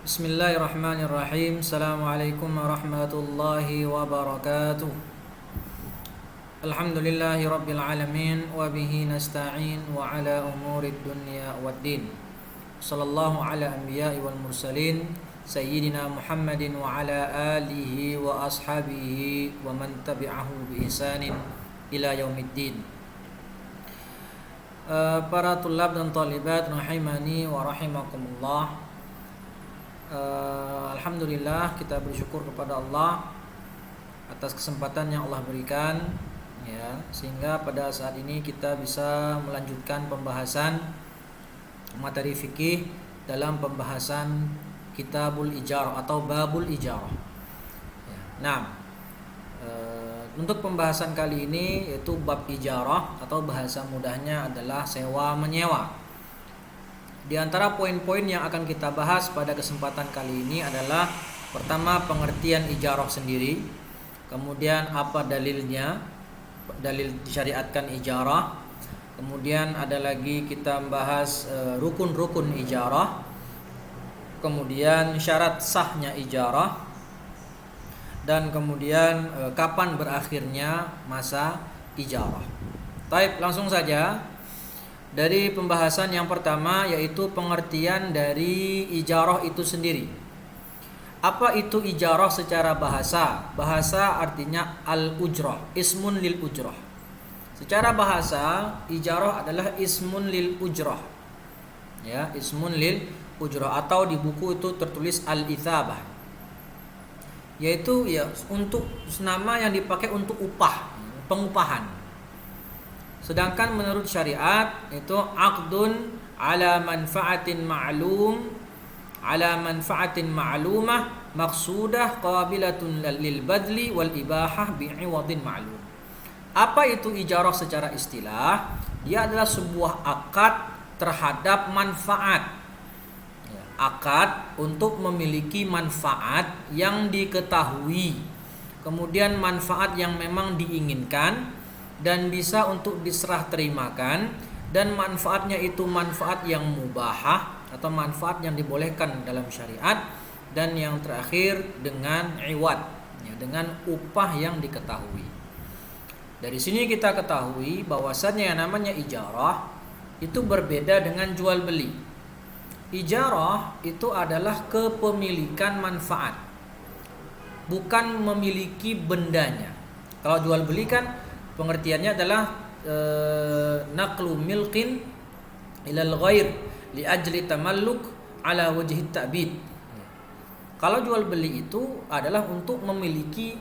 Bismillahirrahmanirrahim. Assalamualaikum warahmatullahi wabarakatuh. Alhamdulillahi rabbil alamin wa bihi nasta'in wa ala umurid dunya waddin. Sallallahu ala anbiya'i wal mursalin sayyidina Muhammadin wa ala alihi wa ashabihi wa man tabi'ahu bi ihsanin ila yaumiddin. Para tulab dan talibat rahimani wa rahimakumullah. Alhamdulillah, kita bersyukur kepada Allah atas kesempatan yang Allah berikan, ya, sehingga pada saat ini kita bisa melanjutkan pembahasan materi fikih dalam pembahasan Kitabul Ijarah atau Babul Ijarah. Ya. Nah, untuk pembahasan kali ini yaitu bab ijarah atau bahasa mudahnya adalah sewa menyewa. Di antara poin-poin yang akan kita bahas pada kesempatan kali ini adalah pertama, pengertian ijarah sendiri, kemudian apa dalilnya, dalil disyariatkan ijarah, kemudian ada lagi kita membahas rukun-rukun ijarah, kemudian syarat sahnya ijarah, dan kemudian kapan berakhirnya masa ijarah. Baik, langsung saja. Dari pembahasan yang pertama yaitu pengertian dari ijarah itu sendiri. Apa itu ijarah secara bahasa? Bahasa artinya al-ujrah, ismun lil ujrah. Secara bahasa, ijarah adalah ismun lil ujrah. Ya, ismun lil ujrah, atau di buku itu tertulis al-ithabah. Yaitu ya untuk nama yang dipakai untuk upah, pengupahan. Sedangkan menurut syariat itu aqdun ala manfaatin ma'lumah maqsudah qabilatun lil badli wal ibahah bi'iwadin ma'lum. Apa itu ijarah secara istilah? Dia adalah sebuah akad terhadap manfaat. Akad untuk memiliki manfaat yang diketahui, kemudian manfaat yang memang diinginkan dan bisa untuk diserah terimakan, dan manfaatnya itu manfaat yang mubahah atau manfaat yang dibolehkan dalam syariat, dan yang terakhir dengan iwad, ya, dengan upah yang diketahui. Dari sini kita ketahui bahwasannya yang namanya ijarah itu berbeda dengan jual beli. Ijarah itu adalah kepemilikan manfaat, bukan memiliki bendanya. Kalau jual beli kan pengertiannya adalah naqlu milqin ilal ghair li ajli tamalluk ala wajhi ta'bid. Kalau jual beli itu adalah untuk memiliki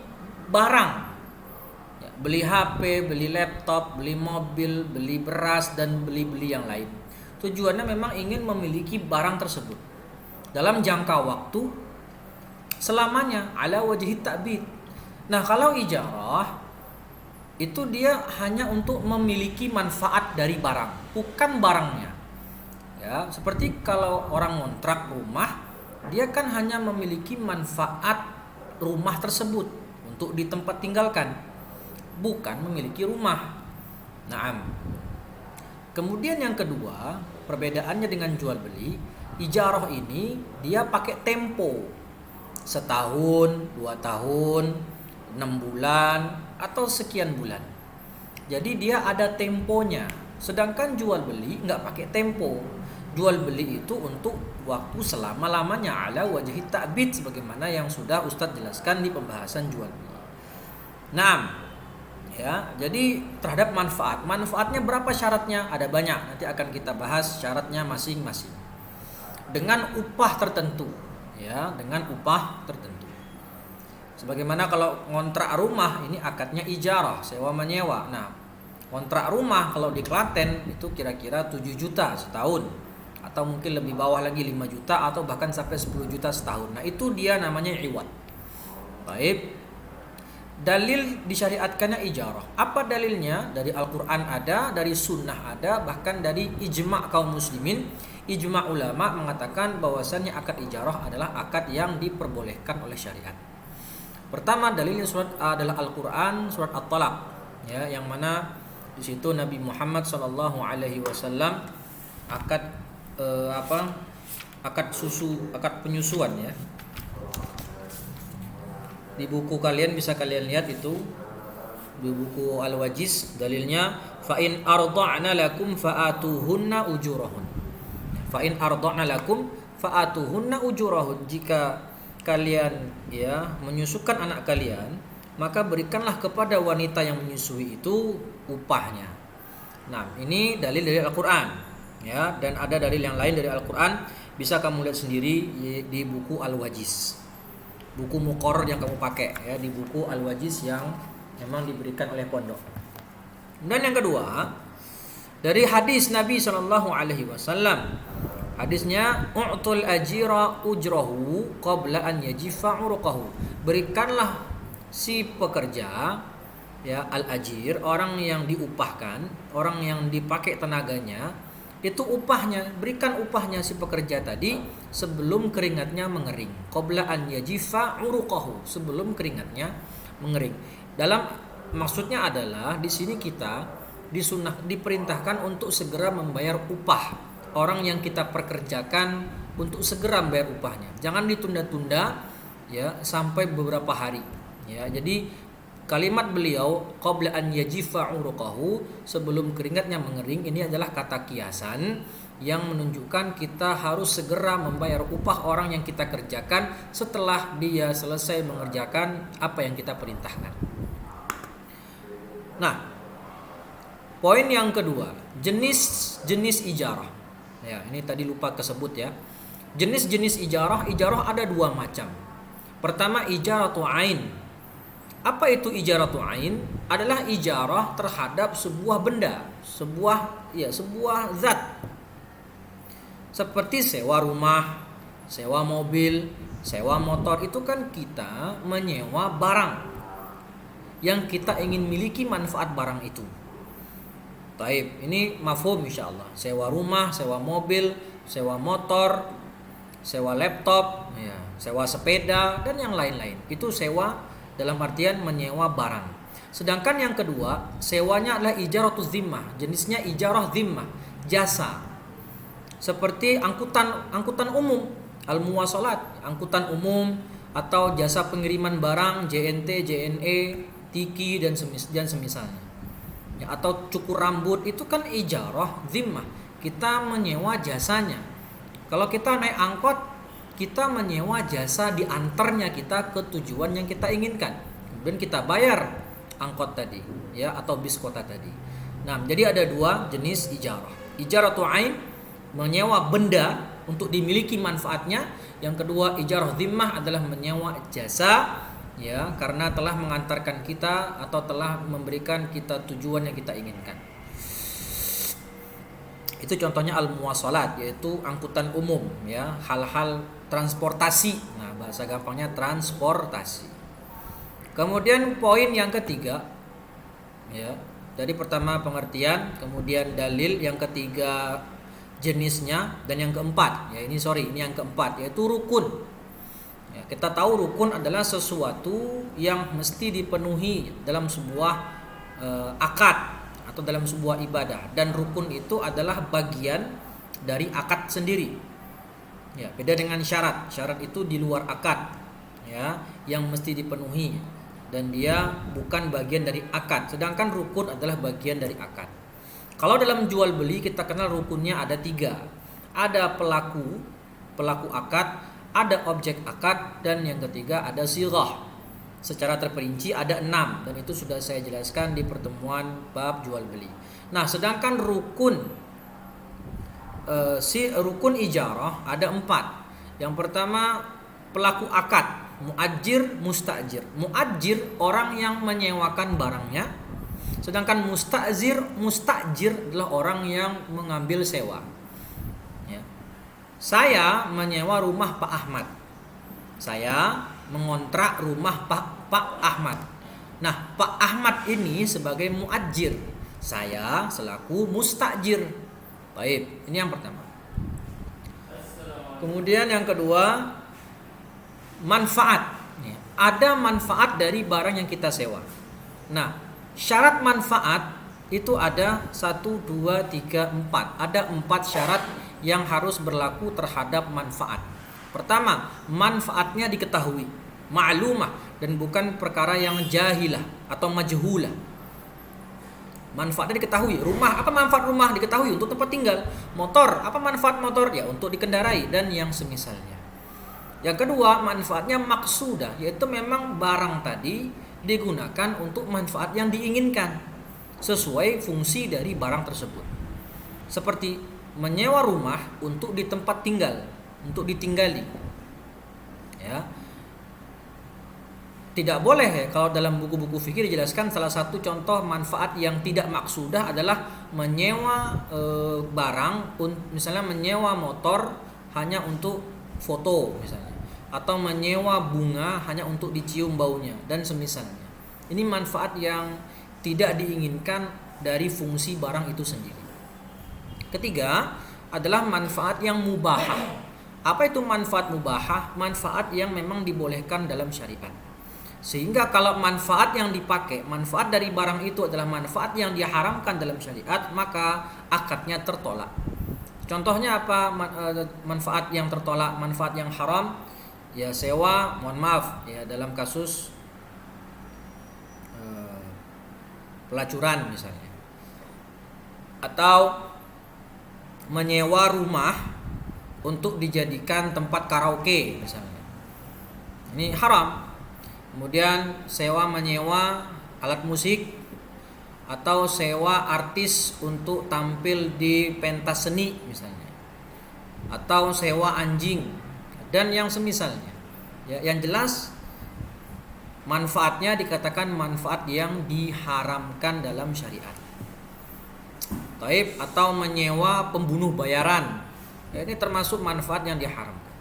barang, ya, beli HP, beli laptop, beli mobil, beli beras, dan beli-beli yang lain. Tujuannya memang ingin memiliki barang tersebut dalam jangka waktu selamanya ala wajhi ta'bid. Nah, kalau ijarah itu dia hanya untuk memiliki manfaat dari barang, bukan barangnya. Ya, seperti kalau orang ngontrak rumah, dia kan hanya memiliki manfaat rumah tersebut untuk di tempat tinggalkan, bukan memiliki rumah. Naam. Kemudian yang kedua, perbedaannya dengan jual beli, ijarah ini dia pakai tempo. Setahun, 2 tahun, 6 bulan, atau sekian bulan. Jadi dia ada temponya. Sedangkan jual beli nggak pakai tempo. Jual beli itu untuk waktu selama-lamanya ala wajhi ta'bid, sebagaimana yang sudah Ustadz jelaskan di pembahasan jual beli. Nah, ya, jadi terhadap manfaat. Manfaatnya berapa syaratnya? Ada banyak. Nanti akan kita bahas syaratnya masing-masing. Dengan upah tertentu, ya, dengan upah tertentu. Sebagaimana kalau ngontrak rumah, ini akadnya ijarah, sewa menyewa. Nah, kontrak rumah kalau di Klaten itu kira-kira 7 juta setahun, atau mungkin lebih bawah lagi 5 juta, atau bahkan sampai 10 juta setahun. Nah, itu dia namanya iwad. Baik. Dalil disyariatkannya ijarah. Apa dalilnya? Dari Al-Quran ada, dari sunnah ada, bahkan dari ijma' kaum muslimin. Ijma' ulama mengatakan bahwasannya akad ijarah adalah akad yang diperbolehkan oleh syariat. Pertama, dalilnya surat adalah Al-Quran, surat At-Talaq, ya, yang mana di situ Nabi Muhammad SAW akad akad penyusuan ya. Di buku kalian bisa kalian lihat itu, di buku Al-Wajiz dalilnya fa in arda'na lakum fa'atuhunna ujurahun. Fa in arda'na lakum fa'atuhunna ujurahun. Jika kalian ya menyusukan anak kalian, maka berikanlah kepada wanita yang menyusui itu upahnya. Nah, ini dalil dari Al-Qur'an ya, dan ada dalil yang lain dari Al-Qur'an, bisa kamu lihat sendiri di buku Al-Wajiz. Buku muqarrar yang kamu pakai ya, di buku Al-Wajiz yang memang diberikan oleh pondok. Dan yang kedua, dari hadis Nabi sallallahu alaihi wasallam. Hadisnya u'tul ajira ujrahu qabla an yajifa urqahu. Berikanlah si pekerja ya, al-ajir, orang yang diupahkan, orang yang dipakai tenaganya, itu upahnya, berikan upahnya si pekerja tadi sebelum keringatnya mengering. Qabla an yajifa urqahu, sebelum keringatnya mengering. Dalam maksudnya adalah di sini kita diperintahkan untuk segera membayar upah orang yang kita pekerjakan, untuk segera membayar upahnya. Jangan ditunda-tunda ya sampai beberapa hari. Ya, jadi kalimat beliau qabla an yajifa urqahu, sebelum keringatnya mengering, ini adalah kata kiasan yang menunjukkan kita harus segera membayar upah orang yang kita kerjakan setelah dia selesai mengerjakan apa yang kita perintahkan. Nah, poin yang kedua, jenis ijarah. Ya, ini tadi lupa kesebut ya. Jenis ijarah ada dua macam. Pertama, ijaratu ain. Apa itu ijaratu ain? Adalah ijarah terhadap sebuah benda, sebuah zat. Seperti sewa rumah, sewa mobil, sewa motor, itu kan kita menyewa barang yang kita ingin miliki manfaat barang itu. Taib, ini mafhum insyaallah. Sewa rumah, sewa mobil, sewa motor, sewa laptop, ya, sewa sepeda dan yang lain-lain. Itu sewa dalam artian menyewa barang. Sedangkan yang kedua, sewanya adalah ijaratuz zimmah. Jenisnya ijarah zimmah, jasa. Seperti angkutan umum, al-muwasalat, angkutan umum, atau jasa pengiriman barang, JNT, JNE, Tiki dan semisalnya. Ya, atau cukur rambut, itu kan ijarah zimmah. Kita menyewa jasanya. Kalau kita naik angkot, kita menyewa jasa diantarnya kita ke tujuan yang kita inginkan. Kemudian kita bayar angkot tadi ya, atau bis kota tadi. Nah, jadi ada dua jenis ijarah. Ijaratu ain, menyewa benda untuk dimiliki manfaatnya. Yang kedua, ijarah zimmah adalah menyewa jasa ya, karena telah mengantarkan kita atau telah memberikan kita tujuan yang kita inginkan. Itu contohnya al-muwasalat, yaitu angkutan umum ya, hal-hal transportasi. Nah, bahasa gampangnya transportasi. Kemudian poin yang ketiga ya, dari pertama pengertian, kemudian dalil, yang ketiga jenisnya, dan yang keempat ya, ini yang keempat, yaitu rukun. Ya, kita tahu rukun adalah sesuatu yang mesti dipenuhi dalam sebuah akad atau dalam sebuah ibadah, dan rukun itu adalah bagian dari akad sendiri. Ya, beda dengan syarat. Syarat itu di luar akad ya, yang mesti dipenuhi dan dia bukan bagian dari akad. Sedangkan rukun adalah bagian dari akad. Kalau dalam jual beli kita kenal rukunnya ada 3. Ada pelaku akad, ada objek akad, dan yang ketiga ada sirah. Secara terperinci ada 6, dan itu sudah saya jelaskan di pertemuan bab jual beli. Nah, sedangkan rukun ijarah ada 4. Yang pertama, pelaku akad, muajir, mustajir. Muajir orang yang menyewakan barangnya, sedangkan mustajir adalah orang yang mengambil sewa. Ya. Saya menyewa rumah Pak Ahmad. Saya mengontrak rumah Pak Ahmad. Nah, Pak Ahmad ini sebagai muajir, saya selaku mustajir. Baik, ini yang pertama. Kemudian yang kedua, manfaat. Ada manfaat dari barang yang kita sewa. Nah, syarat manfaat itu ada 1, 2, 3, 4. Ada 4 syarat yang harus berlaku terhadap manfaat. Pertama, manfaatnya diketahui, ma'lumah, dan bukan perkara yang jahilah atau majhulah. Manfaatnya diketahui. Rumah, apa manfaat rumah? Diketahui, untuk tempat tinggal. Motor, apa manfaat motor? Ya, untuk dikendarai dan yang semisalnya. Yang kedua, manfaatnya maksudah, yaitu memang barang tadi digunakan untuk manfaat yang diinginkan sesuai fungsi dari barang tersebut. Seperti menyewa rumah untuk di tempat tinggal, untuk ditinggali. Ya. Tidak boleh ya, kalau dalam buku-buku fikih dijelaskan salah satu contoh manfaat yang tidak maksudah adalah menyewa barang, misalnya menyewa motor hanya untuk foto misalnya, atau menyewa bunga hanya untuk dicium baunya dan semisalnya. Ini manfaat yang tidak diinginkan dari fungsi barang itu sendiri. Ketiga adalah manfaat yang mubahah. Apa itu manfaat mubahah? Manfaat yang memang dibolehkan dalam syariat. Sehingga kalau manfaat yang dipakai, manfaat dari barang itu adalah manfaat yang diharamkan dalam syariat, maka akadnya tertolak. Contohnya apa manfaat yang tertolak, manfaat yang haram? Ya sewa, mohon maaf ya, dalam kasus pelacuran misalnya, atau menyewa rumah untuk dijadikan tempat karaoke misalnya, ini haram. Kemudian sewa menyewa alat musik, atau sewa artis untuk tampil di pentas seni misalnya, atau sewa anjing dan yang semisalnya. Ya, yang jelas manfaatnya dikatakan manfaat yang diharamkan dalam syariat. Taib, atau menyewa pembunuh bayaran. Ya, ini termasuk manfaat yang diharamkan.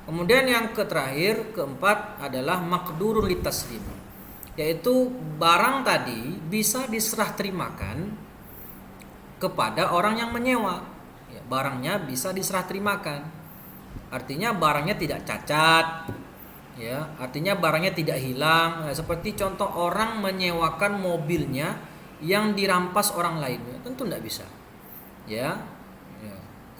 Kemudian yang terakhir, keempat adalah maqdurun litaslim, yaitu barang tadi bisa diserah terimakan kepada orang yang menyewa. Ya, barangnya bisa diserah terimakan. Artinya barangnya tidak cacat, ya, artinya barangnya tidak hilang. Seperti contoh orang menyewakan mobilnya yang dirampas orang lain, tentu tidak bisa. Ya,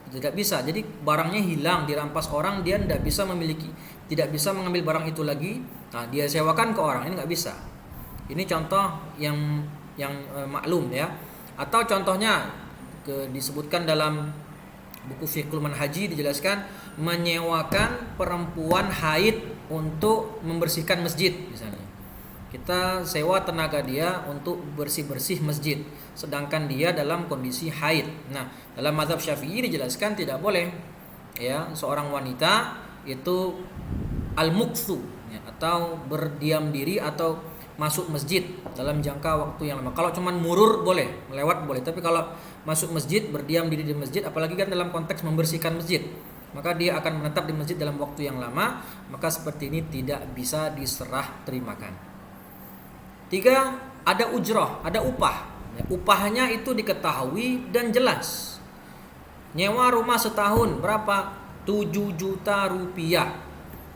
tidak bisa. Jadi barangnya hilang, dirampas orang, dia tidak bisa memiliki, tidak bisa mengambil barang itu lagi. Nah, dia sewakan ke orang, ini nggak bisa. Ini contoh yang maklum ya. Atau contohnya disebutkan dalam buku Fiqhul Manhaji, dijelaskan menyewakan perempuan haid untuk membersihkan masjid misalnya. Kita sewa tenaga dia untuk bersih-bersih masjid, sedangkan dia dalam kondisi haid. Nah, dalam mazhab Syafi'i dijelaskan tidak boleh ya seorang wanita itu al-mukthu ya, atau berdiam diri atau masuk masjid dalam jangka waktu yang lama. Kalau cuman murur boleh, melewat boleh, tapi kalau masuk masjid, berdiam diri di masjid, apalagi kan dalam konteks membersihkan masjid, maka dia akan menetap di masjid dalam waktu yang lama, maka seperti ini tidak bisa diserah terimakan. 3, ada ujrah, ada upah. Upahnya itu diketahui dan jelas. Nyewa rumah setahun berapa? 7 juta rupiah.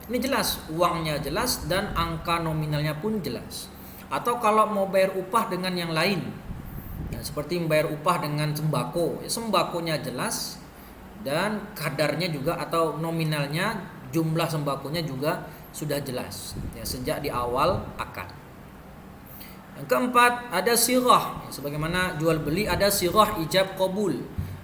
Ini jelas, uangnya jelas dan angka nominalnya pun jelas. Atau kalau mau bayar upah dengan yang lain, ya, seperti membayar upah dengan sembako, ya, sembakonya jelas dan kadarnya juga atau nominalnya, jumlah sembakonya juga sudah jelas ya, sejak di awal akad. Yang keempat, ada sirah, sebagaimana jual beli ada sirah ijab qabul.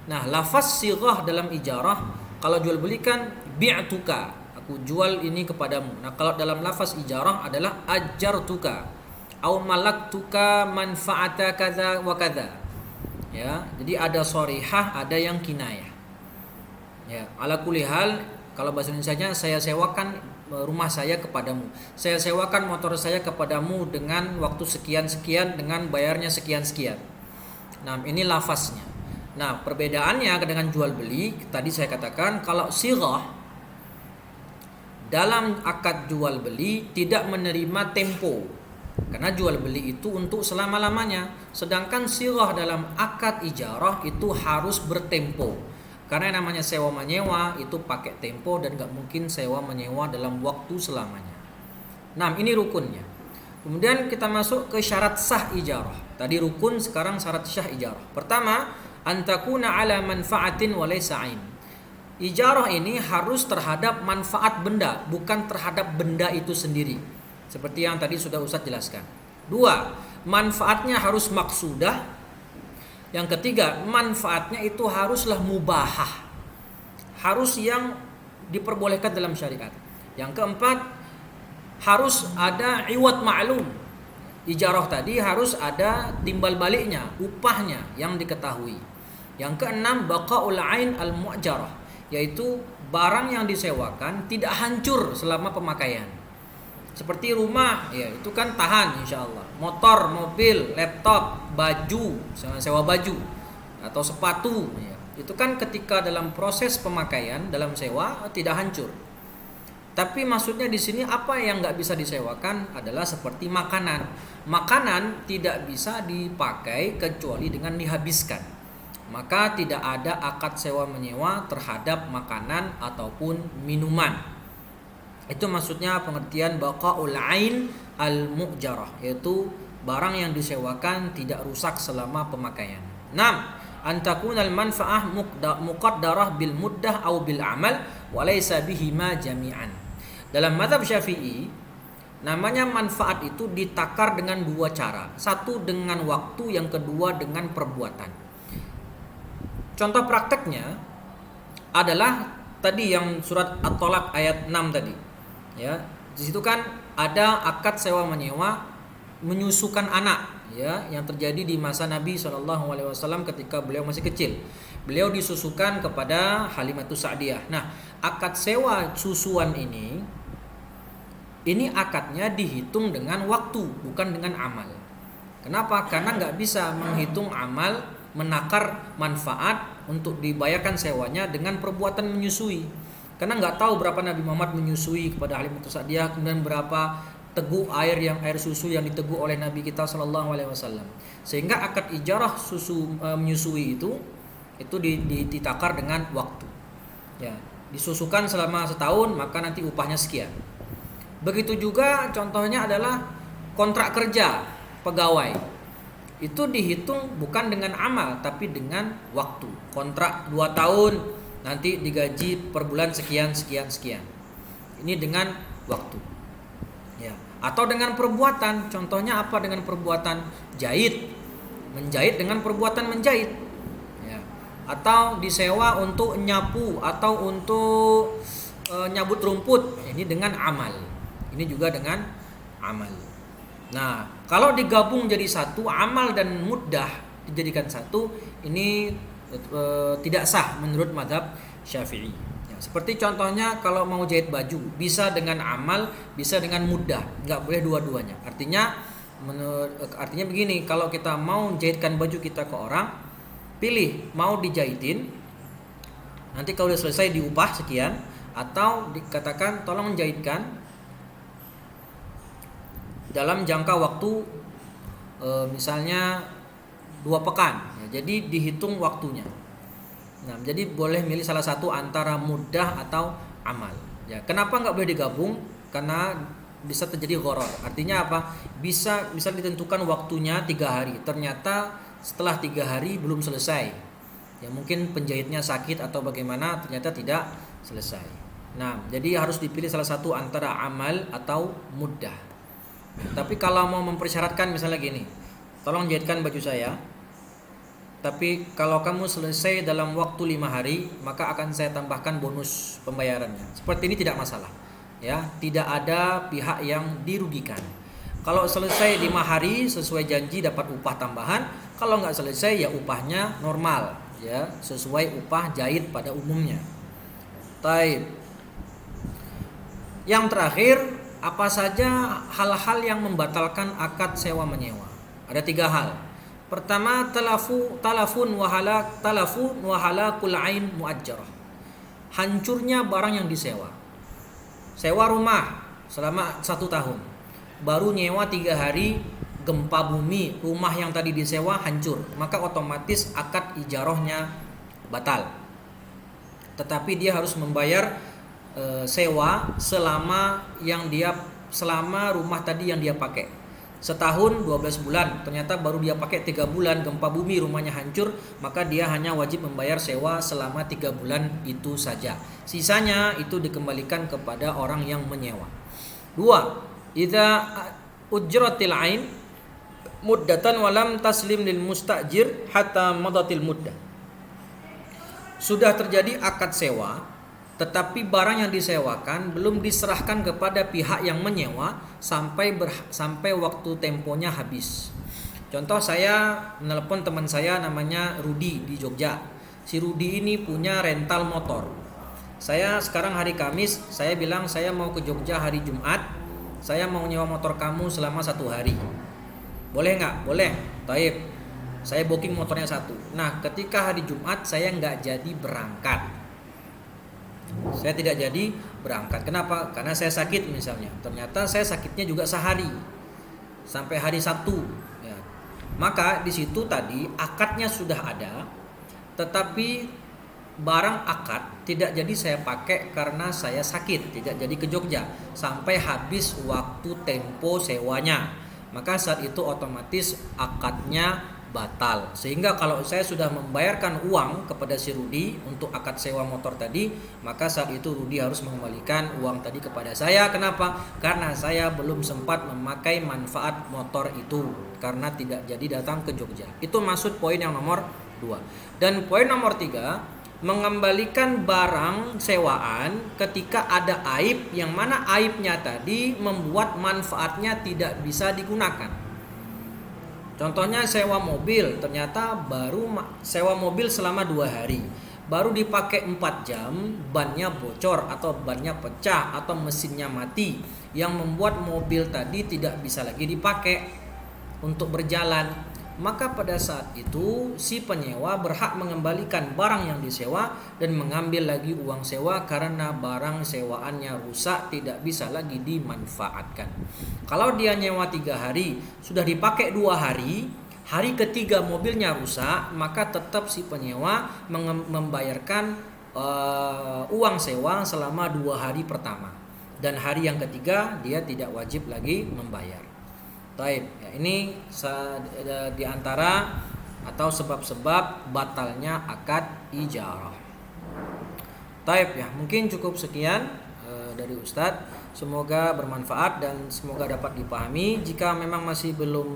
Nah, lafaz sirah dalam ijarah, kalau jual beli kan bi'tuka, aku jual ini kepadamu. Nah, kalau dalam lafaz ijarah adalah ajartuka au malaktuka manfaata kadza wa kadza. Ya, jadi ada sharihah, ada yang kinayah. Ya, ala kulli hal, kalau bahasa Indonesianya, saya sewakan rumah saya kepadamu, saya sewakan motor saya kepadamu dengan waktu sekian-sekian, dengan bayarnya sekian-sekian. Nah, ini lafaznya. Nah, perbedaannya dengan jual beli, tadi saya katakan kalau sirah dalam akad jual beli tidak menerima tempo, karena jual beli itu untuk selama-lamanya, sedangkan sirah dalam akad ijarah itu harus bertempo. Karena yang namanya sewa menyewa itu pakai tempo dan gak mungkin sewa menyewa dalam waktu selamanya. Nah, ini rukunnya. Kemudian kita masuk ke syarat sah ijarah. Tadi rukun, sekarang syarat sah ijarah. Pertama, antakuna ala manfaatin wa laysa ain. Ijarah ini harus terhadap manfaat benda, bukan terhadap benda itu sendiri. Seperti yang tadi sudah Ustaz jelaskan. 2, manfaatnya harus maksudah. Yang ketiga, manfaatnya itu haruslah mubahah. Harus yang diperbolehkan dalam syariat. Yang keempat, harus ada iwad ma'lum. Ijarah tadi harus ada timbal baliknya, upahnya yang diketahui. Yang keenam, baqaul ain al-mu'jarah, yaitu barang yang disewakan tidak hancur selama pemakaian. Seperti rumah, ya itu kan tahan insya Allah. Motor, mobil, laptop, baju, sewa baju atau sepatu, ya, itu kan ketika dalam proses pemakaian dalam sewa tidak hancur. Tapi maksudnya di sini apa yang nggak bisa disewakan adalah seperti makanan. Makanan tidak bisa dipakai kecuali dengan dihabiskan. Maka tidak ada akad sewa menyewa terhadap makanan ataupun minuman. Itu maksudnya pengertian baqaul ain al-mu'jarah, yaitu barang yang disewakan tidak rusak selama pemakaian. 6, antakunal manfaah muqaddarah bil muddah au bil amal wa laysa bihima jami'an. Dalam mazhab Syafi'i, namanya manfaat itu ditakar dengan dua cara. Satu dengan waktu, yang kedua dengan perbuatan. Contoh prakteknya adalah tadi yang surat At-Tolak ayat 6 tadi. Ya, di situ kan ada akad sewa menyewa menyusukan anak, ya, yang terjadi di masa Nabi SAW ketika beliau masih kecil. Beliau disusukan kepada Halimatus Sa'diyah. Nah, akad sewa susuan ini akadnya dihitung dengan waktu, bukan dengan amal. Kenapa? Karena nggak bisa menghitung amal, menakar manfaat untuk dibayarkan sewanya dengan perbuatan menyusui. Karena nggak tahu berapa Nabi Muhammad menyusui kepada Halimatus Sa'diyah, kemudian berapa teguk air susu yang diteguk oleh Nabi kita Shallallahu Alaihi Wasallam. Sehingga akad ijarah menyusui itu ditakar dengan waktu. Ya, disusukan selama setahun, maka nanti upahnya sekian. Begitu juga contohnya adalah kontrak kerja pegawai. Itu dihitung bukan dengan amal tapi dengan waktu. Kontrak 2 tahun, nanti digaji per bulan sekian. Ini dengan waktu. Ya, atau dengan perbuatan. Contohnya apa dengan perbuatan? Jahit. Menjahit dengan perbuatan menjahit. Ya. Atau disewa untuk nyapu atau untuk nyabut rumput. Ini dengan amal. Ini juga dengan amal. Nah, kalau digabung jadi satu, amal dan muddah dijadikan satu, ini tidak sah menurut mazhab Syafi'i. Ya, seperti contohnya kalau mau jahit baju, bisa dengan amal, bisa dengan muddah, nggak boleh dua-duanya. Artinya begini, kalau kita mau jahitkan baju kita ke orang, pilih mau dijahitin, nanti kalau udah selesai diupah sekian, atau dikatakan tolong jahitkan dalam jangka waktu misalnya 2 pekan, ya, jadi dihitung waktunya. Nah, jadi boleh milih salah satu antara mudah atau amal. Ya, kenapa nggak boleh digabung? Karena bisa terjadi gharar. Artinya apa? Bisa ditentukan waktunya 3 hari. Ternyata setelah 3 hari belum selesai. Ya mungkin penjahitnya sakit atau bagaimana, ternyata tidak selesai. Nah, jadi harus dipilih salah satu antara amal atau mudah. Tapi kalau mau mempersyaratkan misalnya gini, tolong jahitkan baju saya, tapi kalau kamu selesai dalam waktu 5 hari, maka akan saya tambahkan bonus pembayarannya. Seperti ini tidak masalah. Ya, tidak ada pihak yang dirugikan. Kalau selesai 5 hari sesuai janji dapat upah tambahan, kalau nggak selesai ya upahnya normal, ya sesuai upah jahit pada umumnya. Taib. Yang terakhir, apa saja hal-hal yang membatalkan akad sewa menyewa? Ada 3 hal. Pertama, talafun wa halakul ain muajjarah. Hancurnya barang yang disewa. Sewa rumah selama 1 tahun. Baru nyewa 3 hari, gempa bumi, rumah yang tadi disewa hancur, maka otomatis akad ijarahnya batal. Tetapi dia harus membayar sewa selama rumah tadi yang dia pakai. setahun 12 bulan, ternyata baru dia pakai 3 bulan, gempa bumi, rumahnya hancur, maka dia hanya wajib membayar sewa selama 3 bulan itu saja. Sisanya itu dikembalikan kepada orang yang menyewa. 2. Idza ujratil ain muddatan walam taslim lil mustajir hatta madatil muddah. Sudah terjadi akad sewa, tetapi barang yang disewakan belum diserahkan kepada pihak yang menyewa sampai waktu temponya habis. Contoh, saya menelepon teman saya namanya Rudi di Jogja. Si Rudi ini punya rental motor. Saya sekarang hari Kamis, saya bilang saya mau ke Jogja hari Jumat. Saya mau nyewa motor kamu selama 1 hari. Boleh nggak? Boleh. Taib. Saya booking motornya 1. Nah, ketika hari Jumat saya nggak jadi berangkat. Saya tidak jadi berangkat. Kenapa? Karena saya sakit misalnya. Ternyata saya sakitnya juga sehari sampai hari Sabtu. Ya. Maka di situ tadi akadnya sudah ada, tetapi barang akad tidak jadi saya pakai karena saya sakit, tidak jadi ke Jogja sampai habis waktu tempo sewanya. Maka saat itu otomatis akadnya batal. Sehingga kalau saya sudah membayarkan uang kepada si Rudi untuk akad sewa motor tadi, maka saat itu Rudi harus mengembalikan uang tadi kepada saya. Kenapa? Karena saya belum sempat memakai manfaat motor itu karena tidak jadi datang ke Jogja. Itu maksud poin yang nomor 2. Dan poin nomor 3, mengembalikan barang sewaan ketika ada aib, yang mana aibnya tadi membuat manfaatnya tidak bisa digunakan. Contohnya sewa mobil, ternyata baru sewa mobil selama 2 hari, baru dipakai 4 jam, bannya bocor atau bannya pecah atau mesinnya mati, yang membuat mobil tadi tidak bisa lagi dipakai untuk berjalan. Maka pada saat itu si penyewa berhak mengembalikan barang yang disewa dan mengambil lagi uang sewa karena barang sewaannya rusak, tidak bisa lagi dimanfaatkan. Kalau dia nyewa 3 hari, sudah dipakai 2 hari, hari ketiga mobilnya rusak, maka tetap si penyewa membayarkan uang sewa selama 2 hari pertama, dan hari yang ketiga dia tidak wajib lagi membayar. Taib. Ya, ini di antara atau sebab-sebab batalnya akad ijarah. Taib ya, mungkin cukup sekian dari Ustadz. Semoga bermanfaat dan semoga dapat dipahami. Jika memang masih belum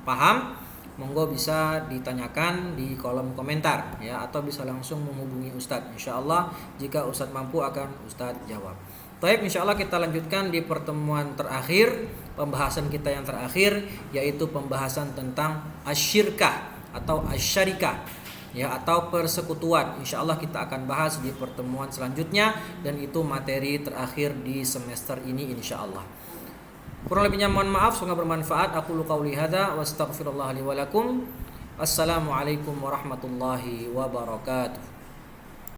paham, monggo bisa ditanyakan di kolom komentar ya, atau bisa langsung menghubungi Ustadz. Insyaallah jika Ustadz mampu akan Ustadz jawab. Baik, insyaallah kita lanjutkan di pertemuan terakhir, pembahasan kita yang terakhir, yaitu pembahasan tentang asyirkah atau asyarikah ya, atau persekutuan. Insyaallah kita akan bahas di pertemuan selanjutnya, dan itu materi terakhir di semester ini insyaallah. Kurang lebihnya mohon maaf, semoga bermanfaat. Aku qauli hadza wa astaghfirullah li wa lakum. Assalamualaikum warahmatullahi wabarakatuh.